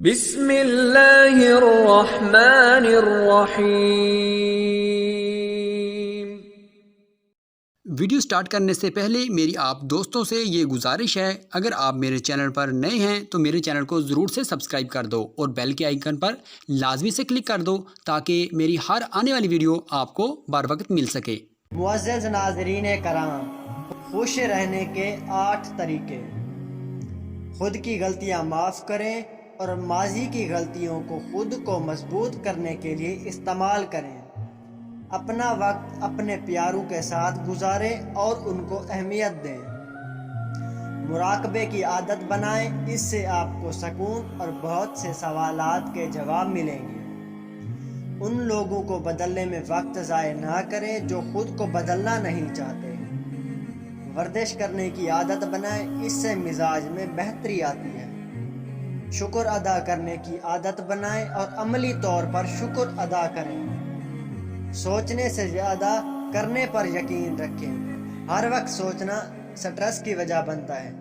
بسم اللہ الرحمن الرحیم۔ ویڈیو سٹارٹ کرنے سے پہلے میری آپ دوستوں سے یہ گزارش ہے، اگر آپ میرے چینل پر نئے ہیں تو میرے چینل کو ضرور سے سبسکرائب کر دو اور بیل کے آئیکن پر لازمی سے کلک کر دو تاکہ میری ہر آنے والی ویڈیو آپ کو بر وقت مل سکے۔ معزز ناظرین کرام، خوش رہنے کے 8 طریقے۔ خود کی غلطیاں معاف کریں اور ماضی کی غلطیوں کو خود کو مضبوط کرنے کے لیے استعمال کریں۔ اپنا وقت اپنے پیاروں کے ساتھ گزاریں اور ان کو اہمیت دیں۔ مراقبے کی عادت بنائیں، اس سے آپ کو سکون اور بہت سے سوالات کے جواب ملیں گے۔ ان لوگوں کو بدلنے میں وقت ضائع نہ کریں جو خود کو بدلنا نہیں چاہتے۔ ورزش کرنے کی عادت بنائیں، اس سے مزاج میں بہتری آتی ہے۔ شکر ادا کرنے کی عادت بنائیں اور عملی طور پر شکر ادا کریں۔ سوچنے سے زیادہ کرنے پر یقین رکھیں۔ ہر وقت سوچنا سٹریس کی وجہ بنتا ہے۔